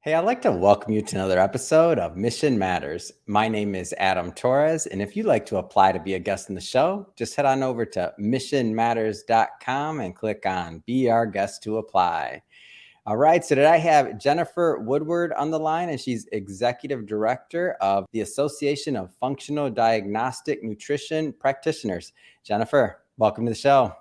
Hey, I'd like to welcome you to another episode of Mission Matters. My name is Adam Torres, and if you'd like to apply to be a guest in the show, just head on over to missionmatters.com and click on Be Our Guest to Apply. All right, so today I have Jennifer Woodward on the line, and she's Executive Director of the Association of Functional Diagnostic Nutrition Practitioners. Jennifer, welcome to the show.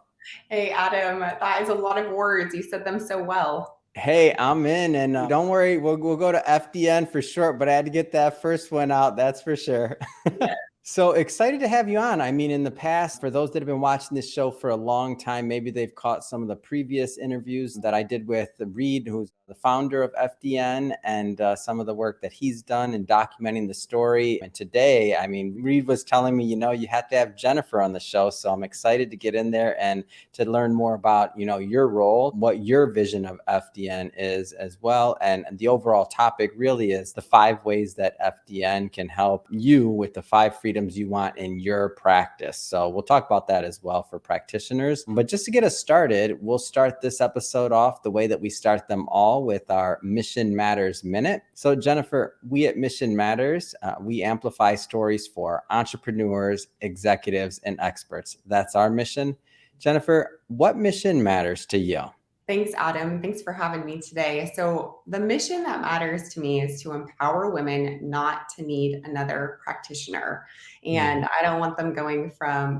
Hey, Adam, that is a lot of words. You said them so well. Hey, I'm in, and don't worry, we'll go to FDN for short, but I had to get that first one out, that's for sure. Yeah. So excited to have you on. I mean, in the past, for those that have been watching this show for a long time, maybe they've caught some of the previous interviews that I did with Reed, who's the founder of FDN, and some of the work that he's done in documenting the story. And today, I mean, Reed was telling me, you had to have Jennifer on the show. So I'm excited to get in there and to learn more about, your role, what your vision of FDN is as well. And the overall topic really is the 5 ways that FDN can help you with the 5 freedoms you want in your practice. So we'll talk about that as well for practitioners. But just to get us started, we'll start this episode off the way that we start them all with our Mission Matters Minute. So Jennifer, we at Mission Matters, we amplify stories for entrepreneurs, executives, and experts. That's our mission. Jennifer, what mission matters to you? Thanks, Adam. Thanks for having me today. So the mission that matters to me is to empower women not to need another practitioner. And I don't want them going from,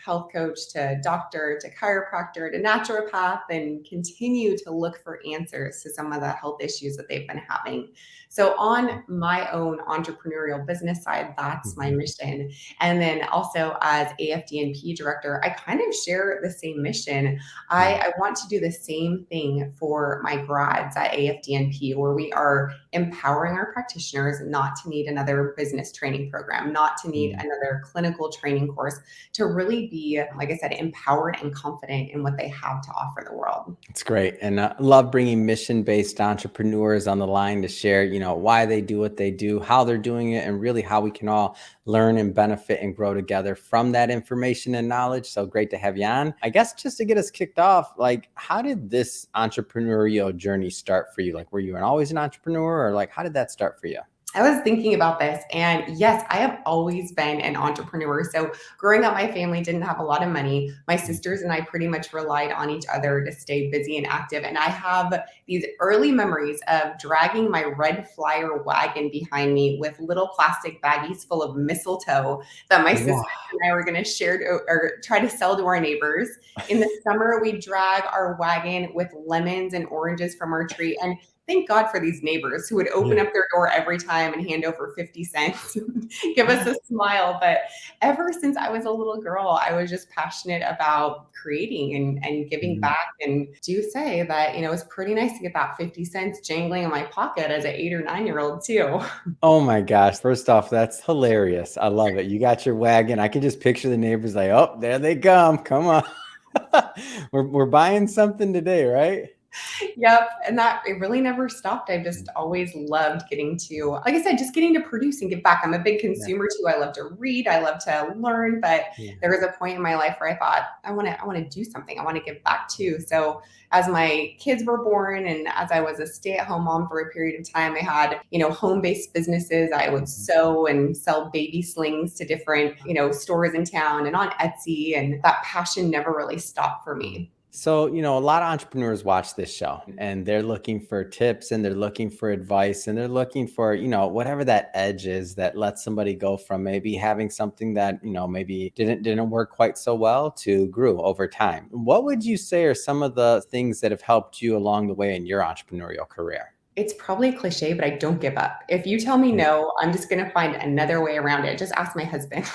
health coach to doctor to chiropractor to naturopath and continue to look for answers to some of the health issues that they've been having. So on my own entrepreneurial business side, that's my mission. And then also as AFDNP director, I kind of share the same mission. I want to do the same thing for my grads at AFDNP, where we are empowering our practitioners not to need another business training program, not to need another clinical training course, to really be, like I said, empowered and confident in what they have to offer the world. It's great. And I love bringing mission-based entrepreneurs on the line to share, why they do what they do, how they're doing it, and really how we can all learn and benefit and grow together from that information and knowledge. So great to have you on. I guess just to get us kicked off, how did this entrepreneurial journey start for you? Were you always an entrepreneur, or how did that start for you? I was thinking about this, and yes, I have always been an entrepreneur. So growing up, my family didn't have a lot of money. My sisters and I pretty much relied on each other to stay busy and active. And I have these early memories of dragging my red flyer wagon behind me with little plastic baggies full of mistletoe that my sisters and I were going to share or try to sell to our neighbors. In the summer, we drag our wagon with lemons and oranges from our tree. And thank God for these neighbors who would open up their door every time and hand over 50 cents, give us a smile. But ever since I was a little girl, I was just passionate about creating and giving back. And do say that, it's pretty nice to get that 50 cents jangling in my pocket as an 8 or 9-year-old too. Oh my gosh. First off, that's hilarious. I love it. You got your wagon. I can just picture the neighbors oh, there they come. Come on. we're buying something today, right? Yep. And that it really never stopped. I just always loved getting to, like I said, just getting to produce and give back. I'm a big consumer too. I love to read. I love to learn, but there was a point in my life where I thought, I want to do something. I want to give back too. So as my kids were born and as I was a stay-at-home mom for a period of time, I had, home-based businesses. I would sew and sell baby slings to different, stores in town and on Etsy. And that passion never really stopped for me. So, a lot of entrepreneurs watch this show and they're looking for tips and they're looking for advice and they're looking for, whatever that edge is that lets somebody go from maybe having something that, maybe didn't work quite so well to grew over time. What would you say are some of the things that have helped you along the way in your entrepreneurial career? It's probably a cliche, but I don't give up. If you tell me no, I'm just going to find another way around it. Just ask my husband.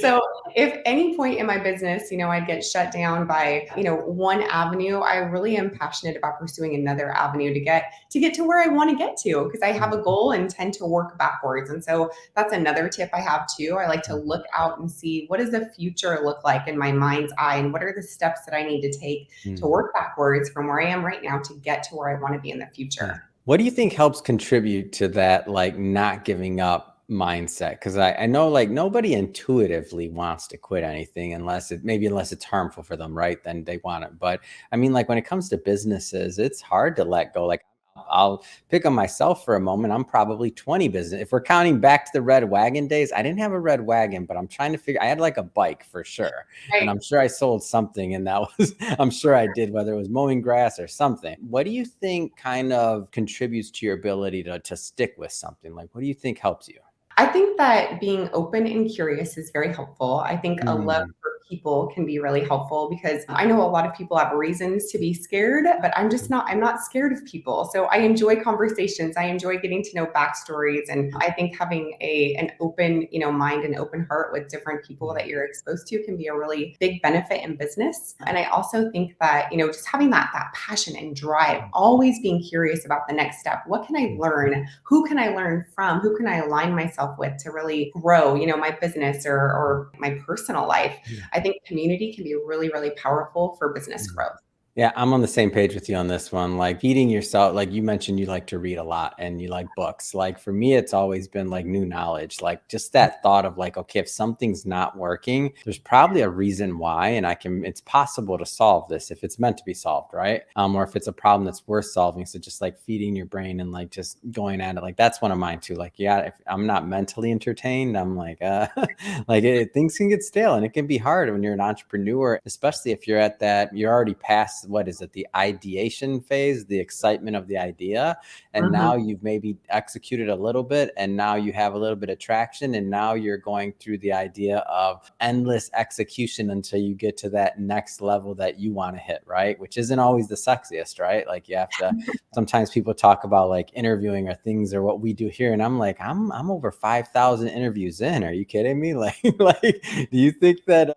So if any point in my business, I'd get shut down by, one avenue, I really am passionate about pursuing another avenue to get to where I want to get to, because I have a goal and tend to work backwards. And so that's another tip I have too. I like to look out and see, what does the future look like in my mind's eye? And what are the steps that I need to take to work backwards from where I am right now to get to where I want to be in the future? What do you think helps contribute to that, not giving up mindset? Because I know nobody intuitively wants to quit anything unless it's harmful for them, right? Then they want it. But I mean, when it comes to businesses, it's hard to let go. I'll pick on myself for a moment. I'm probably 20 business. If we're counting back to the red wagon days, I didn't have a red wagon, but I'm trying to figure, I had like a bike for sure. And Right. I'm sure I sold something, and that was, I'm sure I did, whether it was mowing grass or something. What do you think kind of contributes to your ability to stick with something? Like, what do you think helps you? I think that being open and curious is very helpful. I think a love Mm, for people can be really helpful because I know a lot of people have reasons to be scared, but I'm not scared of people. So I enjoy conversations. I enjoy getting to know backstories. And I think having an open, mind and open heart with different people that you're exposed to can be a really big benefit in business. And I also think that, just having that passion and drive, always being curious about the next step. What can I learn? Who can I learn from? Who can I align myself with to really grow, my business or my personal life? I think community can be really, really powerful for business mm. growth. Yeah, I'm on the same page with you on this one. Like feeding yourself, like you mentioned, you like to read a lot and you like books. Like for me, it's always been like new knowledge, like just that thought of like, okay, if something's not working, there's probably a reason why, and it's possible to solve this if it's meant to be solved, right? Or if it's a problem that's worth solving. So just like feeding your brain and like just going at it, like that's one of mine too. Like, yeah, if I'm not mentally entertained, I'm like, things can get stale, and it can be hard when you're an entrepreneur, especially if you're at that, you're already past what is it, the ideation phase, the excitement of the idea. And Mhm. now you've maybe executed a little bit, and now you have a little bit of traction. And now you're going through the idea of endless execution until you get to that next level that you want to hit, right? Which isn't always the sexiest, right? Like you have to, sometimes people talk about like interviewing or things or what we do here. And I'm like, I'm over 5,000 interviews in. Are you kidding me? Like, do you think that,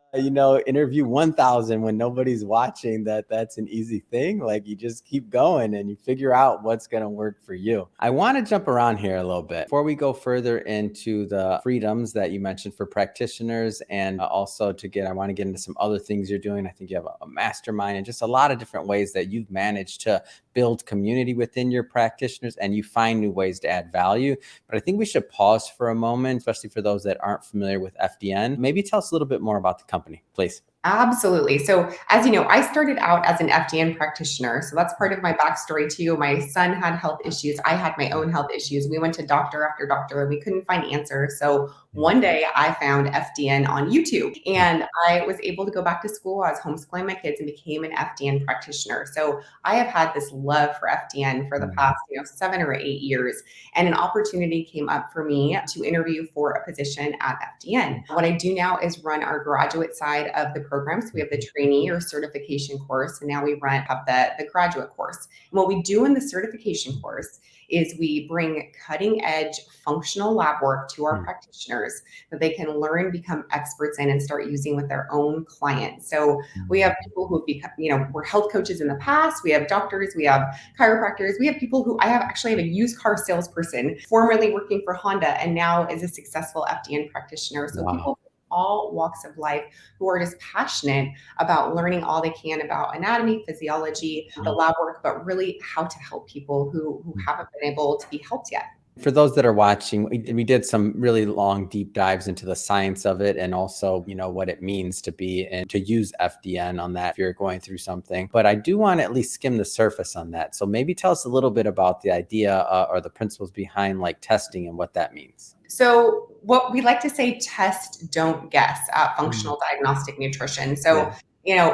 interview 1,000 when nobody's watching, that's an easy thing? Like you just keep going and you figure out what's going to work for you. I want to jump around here a little bit before we go further into the freedoms that you mentioned for practitioners, and also I want to get into some other things you're doing. I think you have a mastermind and just a lot of different ways that you've managed to build community within your practitioners and you find new ways to add value. But I think we should pause for a moment, especially for those that aren't familiar with FDN. Maybe tell us a little bit more about the company, please. Absolutely. So, as you know, I started out as an FDN practitioner. So, that's part of my backstory too. My son had health issues. I had my own health issues. We went to doctor after doctor and we couldn't find answers. So, one day I found FDN on YouTube and I was able to go back to school. I was homeschooling my kids and became an FDN practitioner. So, I have had this love for FDN for the past, 7 or 8 years. And an opportunity came up for me to interview for a position at FDN. What I do now is run our graduate side of the program. So we have the trainee or certification course, and now we have the graduate course. And what we do in the certification course is we bring cutting edge functional lab work to our practitioners that they can learn, become experts in, and start using with their own clients. So we have people who have become, were health coaches in the past. We have doctors, we have chiropractors, we have people who I actually have a used car salesperson formerly working for Honda and now is a successful FDN practitioner. So Wow. people from all walks of life who are just passionate about learning all they can about anatomy, physiology, the lab work, but really how to help people who haven't been able to be helped yet. For those that are watching, we did some really long deep dives into the science of it and also, what it means to be and to use FDN on that if you're going through something. But I do want to at least skim the surface on that. So maybe tell us a little bit about the idea or the principles behind like testing and what that means. So, what we like to say, test, don't guess at Mm. functional diagnostic nutrition. Yeah. So,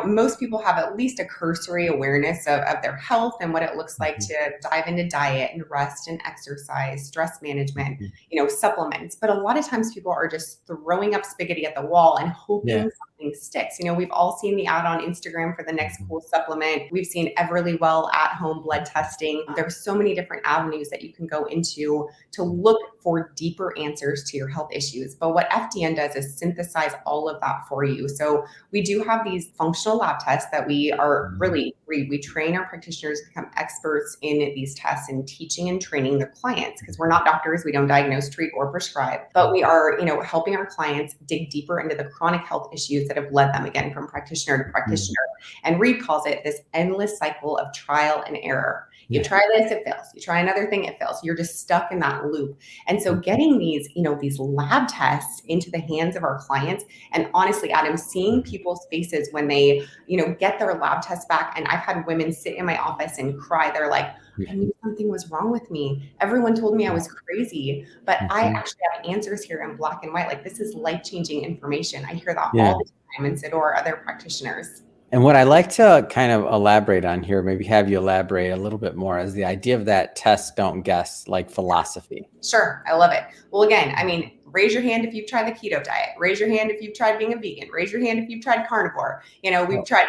most people have at least a cursory awareness of their health and what it looks like Mhm. to dive into diet and rest and exercise, stress management, Mhm. supplements. But a lot of times people are just throwing up spaghetti at the wall and Yeah. hoping something sticks. We've all seen the ad on Instagram for the next Mhm. cool supplement. We've seen Everlywell at home blood testing. There's so many different avenues that you can go into to look for deeper answers to your health issues. But what FDN does is synthesize all of that for you. So we do have these functional lab tests that we are really, we train our practitioners to become experts in these tests and teaching and training their clients because we're not doctors. We don't diagnose, treat, or prescribe, but we are, helping our clients dig deeper into the chronic health issues that have led them again from practitioner to Mhm. practitioner. And Reed calls it this endless cycle of trial and error. You Yeah. try this, it fails. You try another thing, it fails. You're just stuck in that loop. And so getting these, these lab tests into the hands of our clients, and honestly, Adam, seeing Mhm. people's faces when they, get their lab tests back. And I've had women sit in my office and cry. They're like, I knew something was wrong with me. Everyone told me I was crazy, but I Mhm. actually have answers here in black and white. Like, this is life-changing information. I hear that Yeah. all the time, and so do our other practitioners. And what I like to kind of elaborate on here, maybe have you elaborate a little bit more, is the idea of that test, don't guess, like philosophy. Sure, I love it. Well, again, I mean, raise your hand if you've tried the keto diet. Raise your hand if you've tried being a vegan. Raise your hand if you've tried carnivore. We've Oh, tried,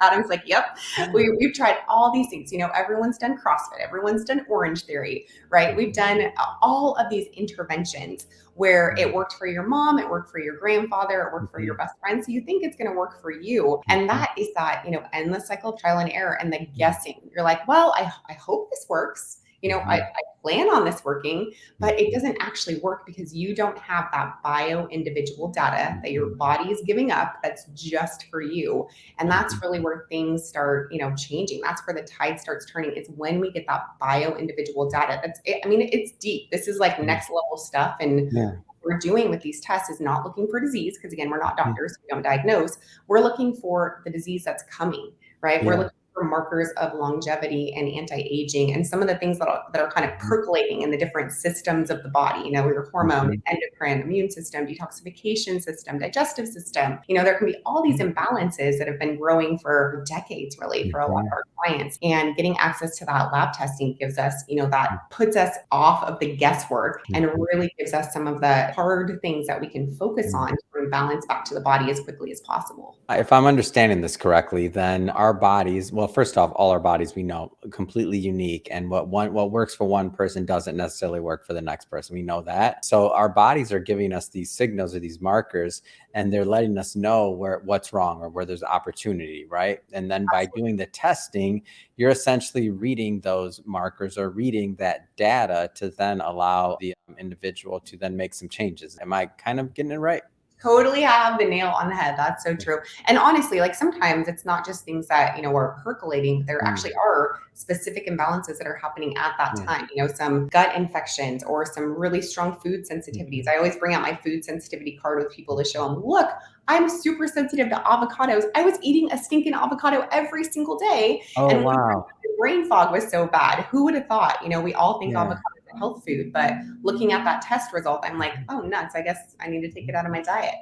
Adam's like, yep, we've tried all these things. Everyone's done CrossFit, everyone's done Orange Theory, right? We've done all of these interventions where it worked for your mom, it worked for your grandfather, it worked for your mhm, best friend. So you think it's going to work for you. And mhm, that is that, endless cycle of trial and error and the mhm, guessing. You're like, well, I hope this works. mhm, I plan on this working, but it mhm, doesn't actually work because you don't have that bio individual data that your mhm, body is giving up that's just for you. And that's mhm, really where things start, changing. That's where the tide starts turning, is when we get that bio individual data. I mean, it's deep. This is like mhm. next level stuff. And Yeah. what we're doing with these tests is not looking for disease, because again, we're not Mhm. doctors, we don't diagnose. We're looking for the disease that's coming, right? We're Yeah. looking for markers of longevity and anti-aging, and some of the things that are kind of Mhm, percolating in the different systems of the body, your hormone, mhm, endocrine, immune system, detoxification system, digestive system. There can be all these mhm, imbalances that have been growing for decades, really, for a lot of mhm, our clients. And getting access to that lab testing gives us, that mhm, puts us off of the guesswork and mhm, really gives us some of the hard things that we can focus mhm. on to bring balance back to the body as quickly as possible. If I'm understanding this correctly, then our bodies, well, first off, all our bodies we know completely unique, and what works for one person doesn't necessarily work for the next person. We know that. So our bodies are giving us these signals or these markers, and they're letting us know what's wrong or where there's opportunity, right? And then by doing the testing, you're essentially reading those markers or reading that data to then allow the individual to then make some changes. Am I kind of getting it right? Totally have the nail on the head. That's so true. And honestly, like, sometimes it's not just things that, are percolating. There Mm, actually are specific imbalances that are happening at that yeah. time, some gut infections or some really strong food sensitivities. Mhm. I always bring out my food sensitivity card with people to show them, look, I'm super sensitive to avocados. I was eating a stinking avocado every single day. Oh, And one wow. brain fog was so bad. Who would have thought? We all think avocado Yeah. is a health food, but looking at that test result, I'm like, Mhm. oh, nuts. I guess I need to take it Mhm. out of my diet.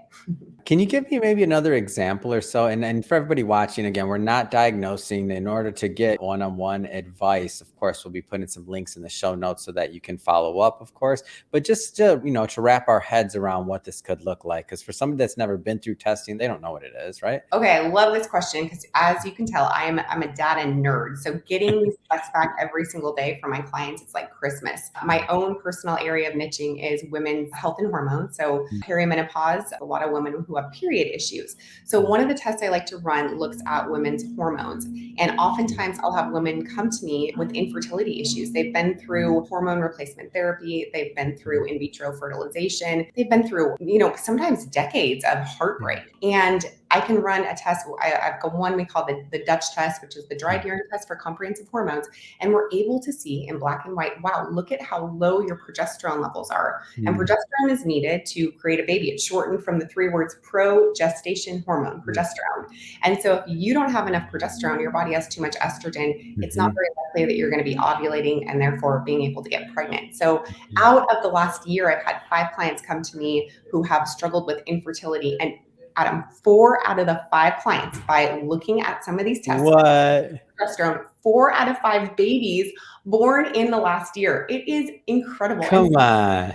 Can you give me maybe another example or so? And for everybody watching, again, we're not diagnosing. In order to get one-on-one advice, of course, we'll be putting some links in the show notes so that you can follow up, of course. But just to wrap our heads around what this could look like. Because for somebody that's never been through testing, they don't know what it is, right? Okay, I love this question because, as you can tell, I'm a data nerd. So getting these tests back every single day for my clients, it's like Christmas. My own personal area of niching is women's health and hormones. So perimenopause, a lot of women who have period issues. So one of the tests I like to run looks at women's hormones. And oftentimes I'll have women come to me with infertility issues. They've been through hormone replacement therapy, they've been through in vitro fertilization, they've been through, sometimes decades of heartbreak. And I can run a test. I've got one we call the Dutch test, which is the dried urine test for comprehensive hormones. And we're able to see in black and white, wow, look at how low your progesterone levels are. And Mm, progesterone is needed to create a baby. It's shortened from the three words progestation hormone, mm, progesterone. And so if you don't have enough progesterone, your body has too much estrogen, it's not mhm. very likely that you're going to be ovulating and therefore being able to get pregnant. So Mhm. out of the last year, I've had 5 clients come to me who have struggled with infertility. And Adam, 4 out of the 5 clients, by looking at some of these tests, What? progesterone, 4 out of 5 babies born in the last year. It is incredible. And Come on.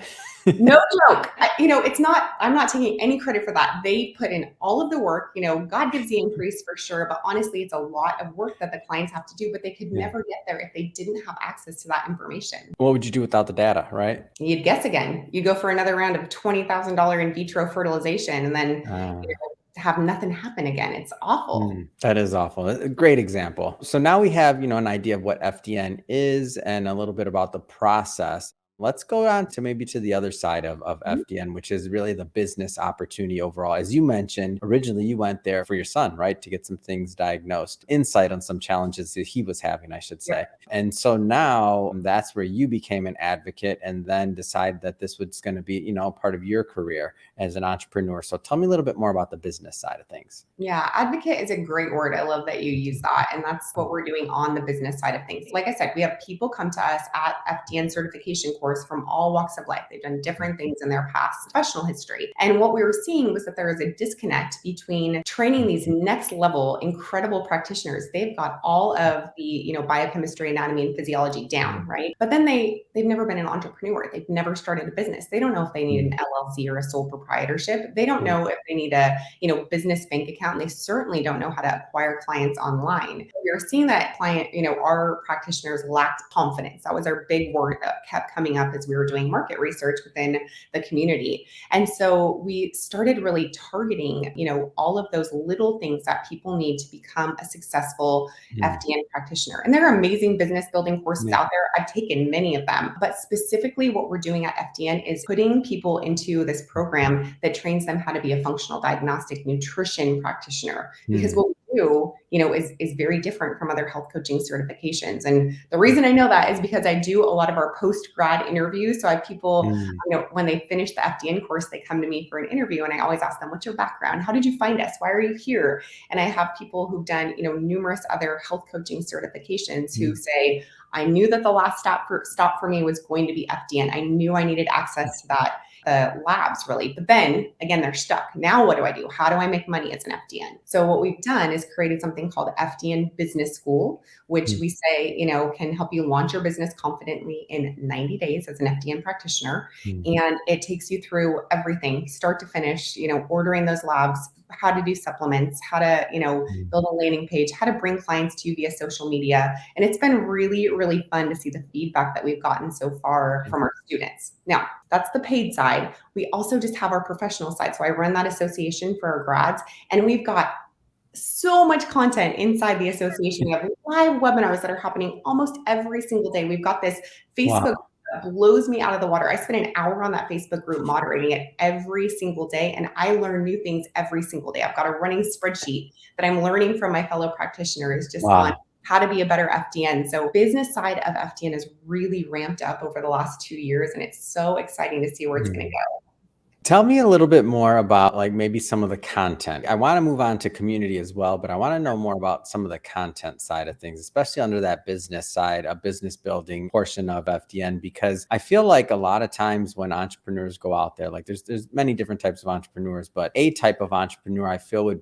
no joke. It's not, I'm not taking any credit for that. They put in all of the work. God gives the increase for sure. But honestly, it's a lot of work that the clients have to do, but they could Yeah. never get there if they didn't have access to that information. What would you do without the data, right? You'd guess again. You go for another round of $20,000 in vitro fertilization and then, Uh, have nothing happen again. It's awful. that is awful. A great example. So now we have, an idea of what FDN is and a little bit about the process. Let's go on to maybe to the other side of Mhm. FDN, which is really the business opportunity overall. As you mentioned, originally you went there for your son, right? To get some things diagnosed, insight on some challenges that he was having, I should Yeah. say. And so now that's where you became an advocate and then decided that this was going to be, part of your career as an entrepreneur. So tell me a little bit more about the business side of things. Yeah, advocate is a great word. I love that you use that. And that's what we're doing on the business side of things. Like I said, we have people come to us at FDN certification course from all walks of life. They've done different things in their past professional history. And what we were seeing was that there is a disconnect between training these next level incredible practitioners. They've got all of the, biochemistry, anatomy, and physiology down, right? But then they've never been an entrepreneur. They've never started a business. They don't know if they need an LLC or a sole proprietorship. They don't know if they need a, business bank account, and they certainly don't know how to acquire clients online. We were seeing that our practitioners lacked confidence. That was our big word that kept coming up as we were doing market research within the community. And so we started really targeting, all of those little things that people need to become a successful FDN practitioner. And there are amazing business building courses out there. I've taken many of them, but specifically what we're doing at FDN is putting people into this program that trains them how to be a functional diagnostic nutrition practitioner. Because what we do, is very different from other health coaching certifications. And the reason I know that is because I do a lot of our post-grad interviews. So I have people, when they finish the FDN course, they come to me for an interview, and I always ask them, what's your background? How did you find us? Why are you here? And I have people who've done, numerous other health coaching certifications who say, I knew that the last stop for me was going to be FDN. I knew I needed access to that labs really. But then again, they're stuck. Now what do I do? How do I make money as an FDN? So what we've done is created something called FDN Business School, which we say, can help you launch your business confidently in 90 days as an FDN practitioner. And it takes you through everything, start to finish, ordering those labs, how to do supplements, how to, build a landing page, how to bring clients to you via social media. And it's been really, really fun to see the feedback that we've gotten so far from our students. Now, that's the paid side. We also just have our professional side. So I run that association for our grads, and we've got so much content inside the association. We have live webinars that are happening almost every single day. We've got this Facebook that blows me out of the water. I spend an hour on that Facebook group moderating it every single day, and I learn new things every single day. I've got a running spreadsheet that I'm learning from my fellow practitioners just on how to be a better FDN. So business side of FDN has really ramped up over the last 2 years, and it's so exciting to see where it's going to go. Tell me a little bit more about like maybe some of the content. I want to move on to community as well, but I want to know more about some of the content side of things, especially under that business side, a business building portion of FDN, because I feel like a lot of times when entrepreneurs go out there, like there's many different types of entrepreneurs, but a type of entrepreneur I feel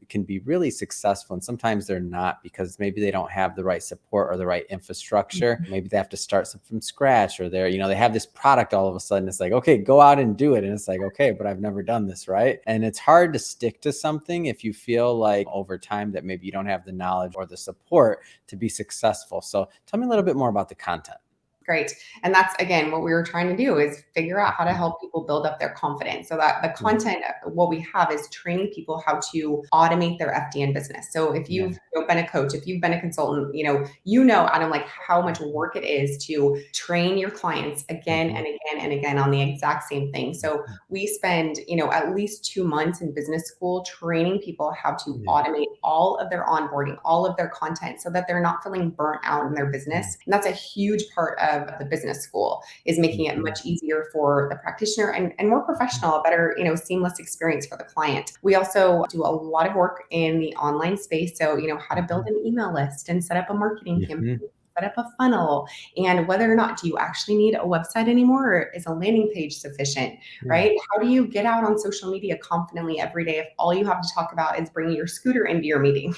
can be really successful. And sometimes they're not because maybe they don't have the right support or the right infrastructure. Maybe they have to start from scratch, or they have this product all of a sudden. It's like, okay, go out and do it. And it's like, okay, but I've never done this, right? And it's hard to stick to something if you feel like over time that maybe you don't have the knowledge or the support to be successful. So tell me a little bit more about the content. Great. And that's, again, what we were trying to do is figure out how to help people build up their confidence. So that the content, what we have is training people how to automate their FDN business. So if you've been a coach, if you've been a consultant, Adam, like how much work it is to train your clients again and again and again on the exact same thing. So we spend, at least 2 months in business school training people how to automate all of their onboarding, all of their content, so that they're not feeling burnt out in their business. And that's a huge part of the business school, is making it much easier for the practitioner and more professional, a better, seamless experience for the client. We also do a lot of work in the online space. So, how to build an email list and set up a marketing campaign, set up a funnel, and whether or not do you actually need a website anymore, or is a landing page sufficient, right? How do you get out on social media confidently every day if all you have to talk about is bringing your scooter into your meeting?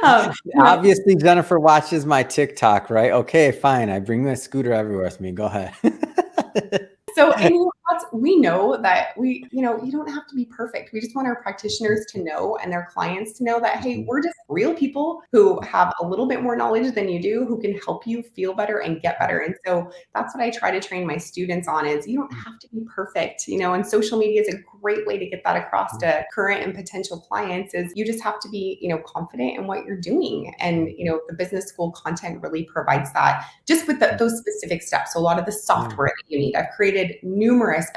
Obviously, Jennifer watches my TikTok, right? Okay, fine. I bring my scooter everywhere with me. Go ahead. So, we know that you don't have to be perfect. We just want our practitioners to know and their clients to know that, hey, we're just real people who have a little bit more knowledge than you do, who can help you feel better and get better. And so that's what I try to train my students on, is you don't have to be perfect, and social media is a great way to get that across to current and potential clients is you just have to be, confident in what you're doing. And, the business school content really provides that just with those specific steps. So a lot of the software that you need. I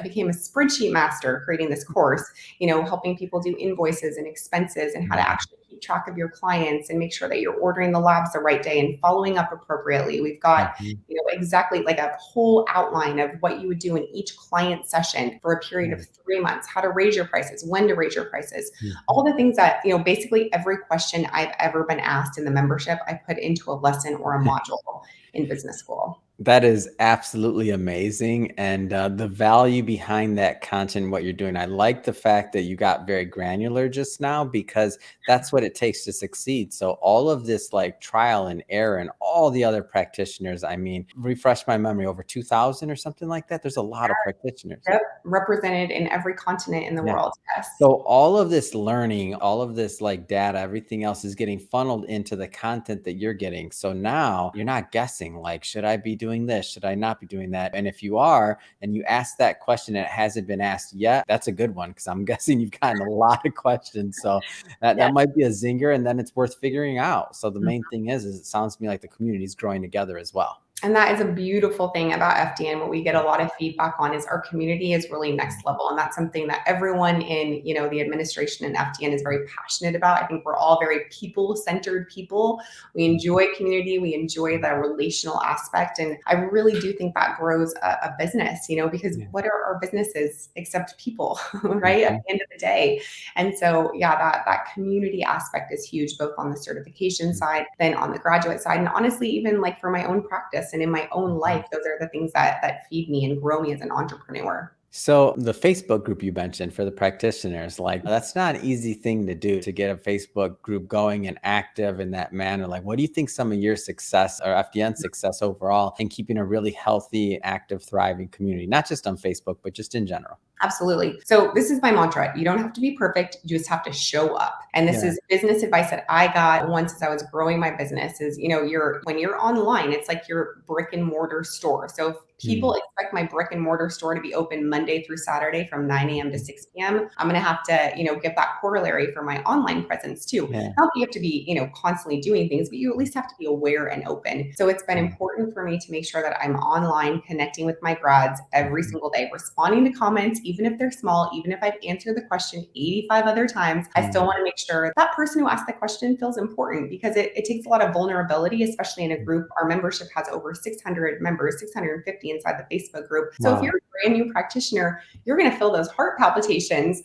became a spreadsheet master creating this course, helping people do invoices and expenses and how to actually keep track of your clients and make sure that you're ordering the labs the right day and following up appropriately. We've got, exactly like a whole outline of what you would do in each client session for a period of 3 months, how to raise your prices, when to raise your prices, all the things that, basically every question I've ever been asked in the membership, I put into a lesson or a module in business school. That is absolutely amazing. And the value behind that content, what you're doing, I like the fact that you got very granular just now, because that's what it takes to succeed. So all of this like trial and error and all the other practitioners, I mean, refresh my memory, over 2,000 or something like that. There's a lot of practitioners. Yep. Represented in every continent in the world. Yes. So all of this learning, all of this like data, everything else is getting funneled into the content that you're getting. So now you're not guessing like, should I be doing this? Should I not be doing that? And if you are, and you ask that question and it hasn't been asked yet, that's a good one, because I'm guessing you've gotten a lot of questions. So that might be a zinger, and then it's worth figuring out. So the main thing is it sounds to me like the community is growing together as well. And that is a beautiful thing about FDN. What we get a lot of feedback on is our community is really next level. And that's something that everyone in, the administration and FDN is very passionate about. I think we're all very people-centered people. We enjoy community. We enjoy the relational aspect. And I really do think that grows a business, because what are our businesses except people, right? At the end of the day. And so, that community aspect is huge, both on the certification side, then on the graduate side. And honestly, even like for my own practice, and in my own life, those are the things that feed me and grow me as an entrepreneur. So the Facebook group you mentioned for the practitioners, like that's not an easy thing to do, to get a Facebook group going and active in that manner. Like, what do you think some of your success or FDN success overall in keeping a really healthy, active, thriving community, not just on Facebook, but just in general? Absolutely. So this is my mantra. You don't have to be perfect. You just have to show up. And this is business advice that I got once as I was growing my business is, when you're online, it's like your brick and mortar store. So if people expect my brick and mortar store to be open Monday through Saturday from 9 a.m. to 6 p.m. I'm going to have to, give that corollary for my online presence too. Not that you have to be, constantly doing things, but you at least have to be aware and open. So it's been important for me to make sure that I'm online, connecting with my grads every single day, responding to comments, even if they're small, even if I've answered the question 85 other times. I still want to make sure that person who asked the question feels important, because it takes a lot of vulnerability, especially in a group. Our membership has over 600 members, 650 inside the Facebook group. So if you're a brand new practitioner, you're going to feel those heart palpitations,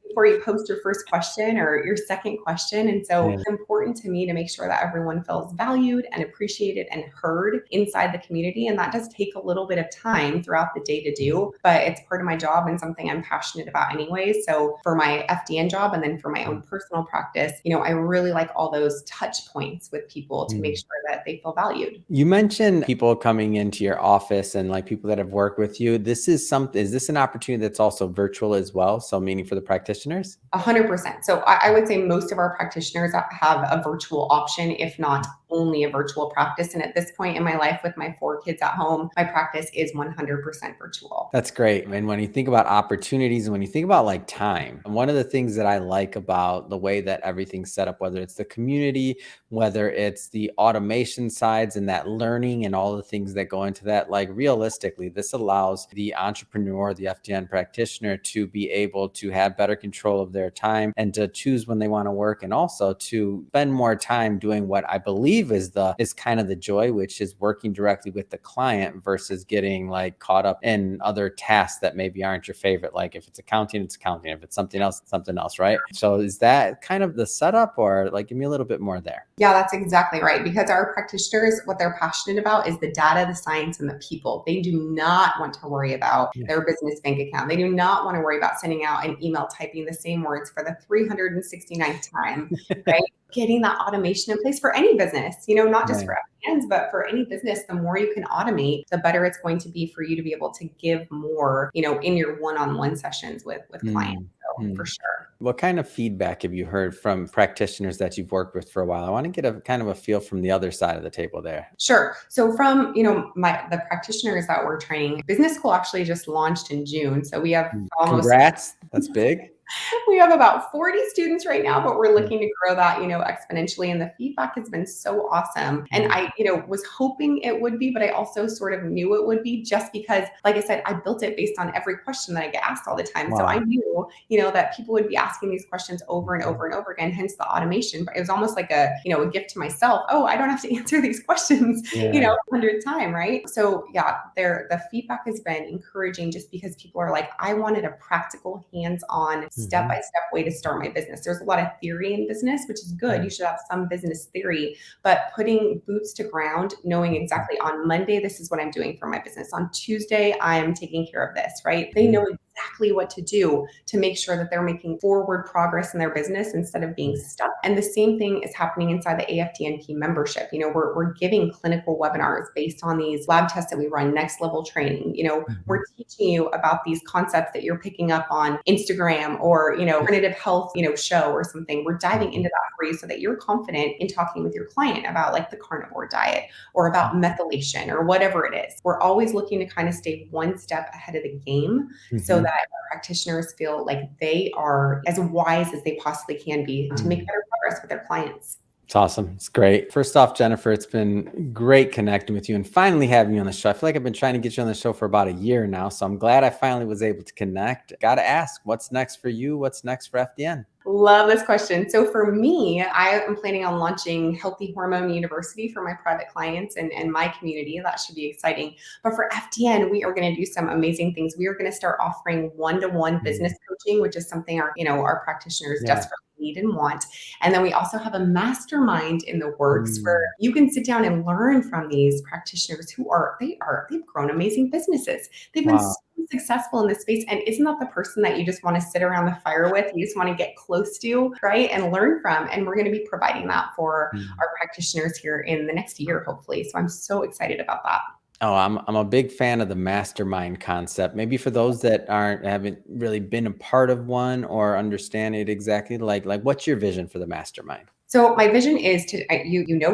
before you post your first question or your second question. And so it's important to me to make sure that everyone feels valued and appreciated and heard inside the community. And that does take a little bit of time throughout the day to do, but it's part of my job and something I'm passionate about anyway. So for my FDN job and then for my own personal practice, I really like all those touch points with people to make sure that they feel valued. You mentioned people coming into your office and like people that have worked with you. Is this an opportunity that's also virtual as well? So meaning for the practitioners? 100%. So I would say most of our practitioners have a virtual option, if not only a virtual practice. And at this point in my life with my 4 kids at home, my practice is 100% virtual. That's great. And when you think about opportunities and when you think about like time, one of the things that I like about the way that everything's set up, whether it's the community, whether it's the automation sides and that learning and all the things that go into that, like realistically, this allows the entrepreneur, the FDN practitioner to be able to have better control of their time and to choose when they want to work, and also to spend more time doing what I believe is kind of the joy, which is working directly with the client versus getting like caught up in other tasks that maybe aren't your favorite. Like if it's accounting, it's accounting. If it's something else, it's something else, right? So is that kind of the setup, or like give me a little bit more there? Yeah, that's exactly right. Because our practitioners, what they're passionate about is the data, the science, and the people. They do not want to worry about their business bank account. They do not want to worry about sending out an email, typing the same words for the 369th time, right? Getting that automation in place for any business, not just for FDNs, but for any business. The more you can automate, the better it's going to be for you to be able to give more, in your one-on-one sessions with clients. So for Hmm. sure. What kind of feedback have you heard from practitioners that you've worked with for a while? I want to get a kind of a feel from the other side of the table there. Sure. So from, the practitioners that we're training, business school actually just launched in June. So we have almost Congrats. That's big. we have about 40 students right now, but we're looking to grow that, exponentially. And the feedback has been so awesome. And Mm. I, was hoping it would be, but I also sort of knew it would be just because, like I said, I built it based on every question that I get asked all the time. So I Wow. knew, that people would be asking these questions over and over and over again, hence the automation. But it was almost like a gift to myself. Oh, I don't have to answer these questions, Yeah. 100 time, right? So yeah, the feedback has been encouraging just because people are like, I wanted a practical, hands-on, Mhm. step-by-step way to start my business. There's a lot of theory in business, which is good. You Right. should have some business theory, but putting boots to ground, knowing exactly on Monday, this is what I'm doing for my business. On Tuesday, I'm taking care of this, right? They Mhm. know exactly what to do to make sure that they're making forward progress in their business instead of being stuck. And the same thing is happening inside the AFDNP membership. We're giving clinical webinars based on these lab tests that we run, next level training. Mhm. We're teaching you about these concepts that you're picking up on Instagram or, preventative health, show or something. We're diving Mhm. into that for you so that you're confident in talking with your client about like the carnivore diet or about methylation or whatever it is. We're always looking to kind of stay one step ahead of the game so Mhm. that practitioners feel like they are as wise as they possibly can be to make Mhm. better progress with their clients. It's awesome. It's great. First off, Jennifer, it's been great connecting with you and finally having you on the show. I feel like I've been trying to get you on the show for about a year now. So I'm glad I finally was able to connect. Got to ask, what's next for you? What's next for FDN? Love this question. So for me, I am planning on launching Healthy Hormone University for my private clients and my community. That should be exciting. But for FDN, we are going to do some amazing things. We are going to start offering one-to-one business Mm. coaching, which is something our practitioners Yeah. desperately need and want. And then we also have a mastermind in the works where Mm. you can sit down and learn from these practitioners they've grown amazing businesses. They've been so Wow. successful in this space. And isn't that the person that you just want to sit around the fire with? You just want to get close to, right? And learn from. And we're going to be providing that for Mm. our practitioners here in the next year, hopefully. So I'm so excited about that. Oh, I'm a big fan of the mastermind concept. Maybe for those that haven't really been a part of one or understand it exactly, like what's your vision for the mastermind? So my vision is to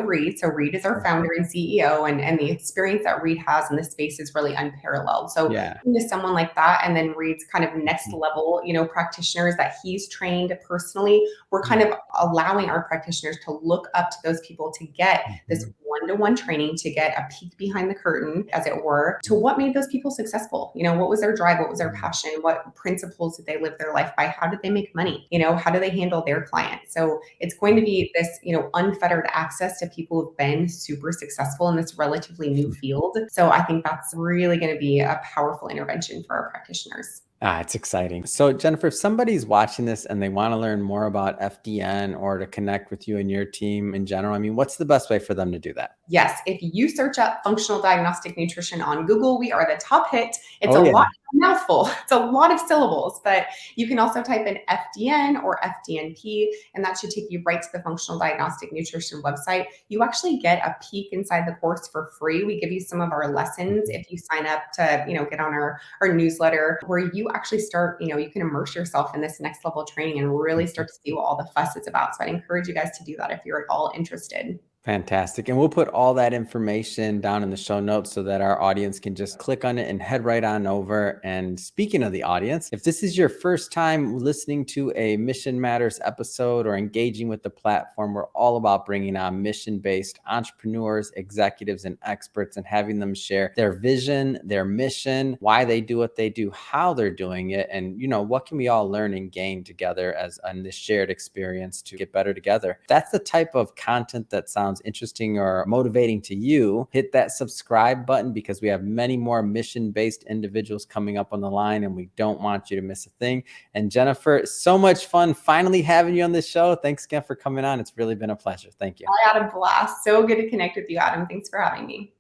Reed. So Reed is our Mm. founder and CEO, and the experience that Reed has in this space is really unparalleled. So Yeah. to someone like that, and then Reed's kind of next Mhm. level, practitioners that he's trained personally, we're kind Mm. of allowing our practitioners to look up to those people to get this Mhm. one-to-one training, to get a peek behind the curtain, as it were, to what made those people successful. What was their drive? What was their Mm. passion? What principles did they live their life by? How did they make money? How do they handle their clients? So it's going to be this, unfettered access to people who've been super successful in this relatively new field. So I think that's really going to be a powerful intervention for our practitioners. Ah, it's exciting. So, Jennifer, if somebody's watching this and they want to learn more about FDN or to connect with you and your team in general, I mean, what's the best way for them to do that? Yes, if you search up functional diagnostic nutrition on Google, we are the top hit. It's Oh, a yeah. lot a mouthful. It's a lot of syllables, but you can also type in FDN or FDNP, and that should take you right to the functional diagnostic nutrition website. You actually get a peek inside the course for free. We give you some of our lessons Mhm. if you sign up to, get on our newsletter, where you actually start, you can immerse yourself in this next level training and really Mhm. start to see what all the fuss is about. So I'd encourage you guys to do that if you're at all interested. Fantastic. And we'll put all that information down in the show notes so that our audience can just click on it and head right on over. And speaking of the audience, if this is your first time listening to a Mission Matters episode or engaging with the platform, we're all about bringing on mission-based entrepreneurs, executives, and experts and having them share their vision, their mission, why they do what they do, how they're doing it, and what can we all learn and gain together as on this shared experience to get better together. That's the type of content that sounds interesting or motivating to you. Hit that subscribe button because we have many more mission-based individuals coming up on the line and we don't want you to miss a thing. And Jennifer, so much fun finally having you on the show. Thanks again for coming on. It's really been a pleasure. Thank you. I had a blast. So good to connect with you, Adam. Thanks for having me.